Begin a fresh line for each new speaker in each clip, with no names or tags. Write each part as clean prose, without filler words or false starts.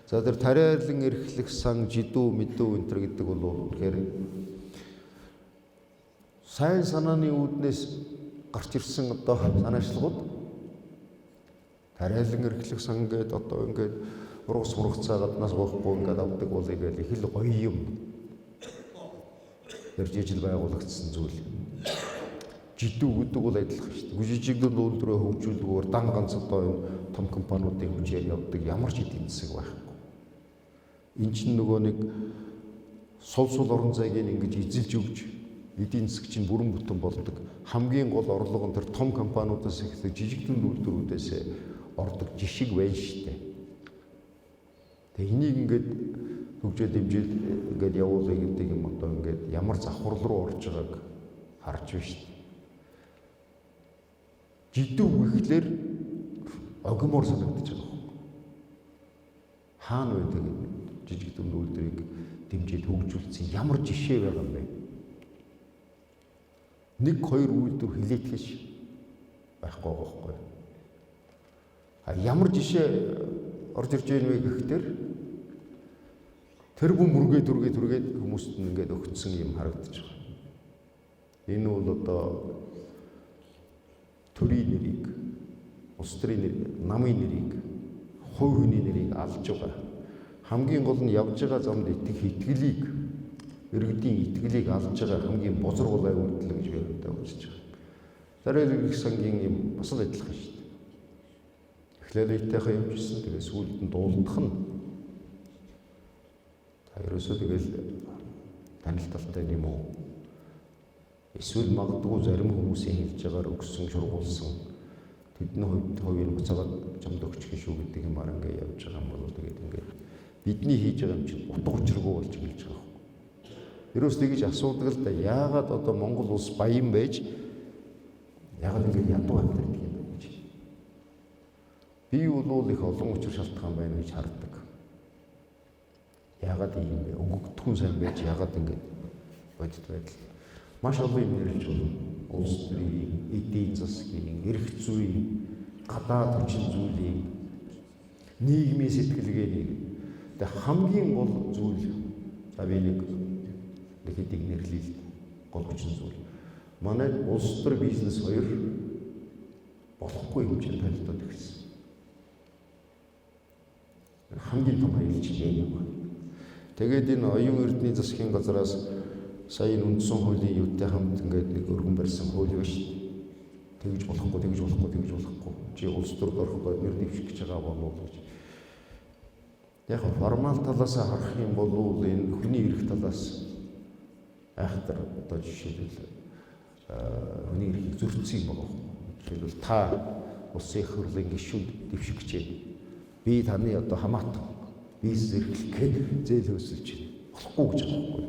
За тэр тариалан эрхлэх сан, жидүү, мэдүү энэ төр гэдэг бол тэгэхээр сайн санааны үүднээс гарч ирсэн одоо санаачлагууд тариалан эрхлэх сан гэдэг одоо ингээд ургас мургацаа гаднаас гоохгүй ингээд авдаг бол ингээд их л гоё юм. Тэр жижиг байгуулагдсан зүйл. Жидүү гэдэг бол адилхан шүү дээ. Жижигдэн өндрөө хөгжүүлдгүүр дан ганц одоо энэ том компаниудын хүчээр явдаг ямар ч эдийн засаг байхгүй. Энд чинь нөгөө нэг сул орон зайг ингэж эзэлж өгч эдийн засаг чинь бүрэн бүтэн болдог. Хамгийн гол орлого нь тэр том компаниудаас ихтэй жижигдэн үйлдвэрүүдээс ордог жишг байна шүү дээ. Тэгээ энийг ингээд хөгжөө дэмжиж ингээд явуулъя гэдэг юм одоо ингээд ямар завхрал руу орж байгааг харж байна шүү дээ. Жидүү гэхлээр огмор санагдаж байгаа юм. Хаана байдаг жижигдэн үйлдвэрийг дэмжиж хөгжүүлсэн ямар жишээ байгаа юм бэ? Нэг хоёр үйлдвэр хилээтгэж байхгүй байхгүй. Ямар жишээ орж ирж байгаа вэ гэхээр тэр бүм түргээд хүмүүст нь ингээд өгцсөн юм харагдаж байгаа. Энэ бол одоо төрийн нэрийг, улс төрийн нэрийг, намын нэрийг, хувь хүний нэрийг алж байгаа. Хамгийн гол нь явж байгаа замд итгэлийг, иргэдийн итгэлийг алж байгаа хамгийн бозргуулай үйлдэл гэж би үзэж байгаа. Тариалан эрх сангийн юм бас л адилхан шүү дээ. Эхлээлийнхээ явжсэн тэгээ сүүлд нь дуулдах нь. Ерөөсөө тэгэл танил талтай юм уу? Эсвэл магадгүй зарим хүмүүсийн хэлж байгаагаар өгсөн шургуулсан тэдний хувийн буцаагаад чамд өгчих шүү гэдэг юм арга явж байгаа юм бол тэгээд ингээд бидний хийж байгаа юм чинь утга учиргүй болж эхэлж байгаа юм. Ерөөс тэгж асуудаг л да яагаад одоо Монгол улс баян байж яагаад ингээд ядуу амьдрах юм бэ гэж. Би бол их олон учир шалтгаан байна гэж хардаг. Яагаад ийм бэ? Өгөгдөхүн сайн байж яагаад ингээд бодит байдал. Маш олон юм ярьж байна. Улс төрийн, эдийн засгийн, эрх зүйн, гадаад хүчин зүйлийн, нийгмийн сэтгэлгээний тэгээ хамгийн гол зүйл за би нэг хэдийг нэрлэе гол хүчин зүйл. Манай улс төр бизнес хоёр болохгүй хэмжээнд танилцуулж ирсэн. Хамгийн том аюулч юм байна. Тэгээд энэ оюун эрдэнэ засгийн газраас сая энэ үндсэн хуулийн юутай хамт ингээд нэг өргөн барьсан хууль байна шүү дээ. Тэгж болохгүй. Чи улс төрд орох нэр дэвших гэж байгаа болов уу гэж. Яг формал талаас харах юм бол энэ хүний эрх талаас айхтар одоо жишээлбэл хүний эрхийг зөрчсөн юм байна. Жишээлбэл та улсын их хурлын гишүүнд дэвших гэж би таны одоо хамаатан бизнес эрхлэх гээд зээл хөөсөлж болохгүй гэж байгаа байхгүй.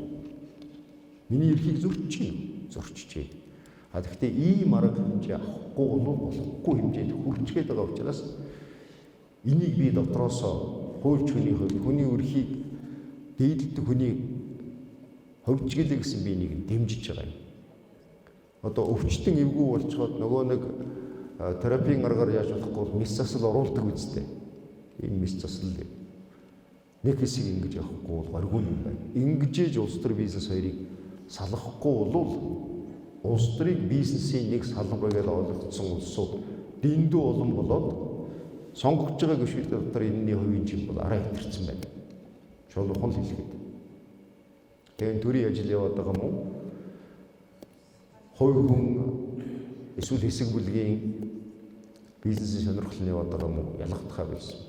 Миний эрхийг зөрчиж байна. Гэхдээ ийм арга хэмжээ авахгүй болохгүй хэмжээнд хүрчгээд байгаа учраас энийг би дотроосоо хуульч хүний хувьд хүний эрхийг дээдэлдэг хүний хөвжгэлээ гэсэн би энийг дэмжиж байгаа юм. Одоо өвчтөн эвгүй болцоход нөгөө нэг терапийн аргаар яаж болохгүй мис засал оруулдаг үстэй. Энэ мис засал нэг хэсэг ингэж явахгүй бол горгүй юм байна. Ингэжээж улс төр бизнес хоёрыг салгахгүй бол улс төрийн бизнесийн нэг салбарыг ойлгоцсон улсууд дэндүү олон болоод сонгогдож байгаа гишүүдийн дотор энэний хувийн чинь бол арай хэтэрсэн байна. Чулуухан л хэлгээд. Тэгээд төрийн ажил яваад байгаа юм уу? Хувь хүн эсвэл хэсэг бүлгийн бизнесийн сонирхол нь яваад байгаа юм уу? Ялгагдахаа байсан.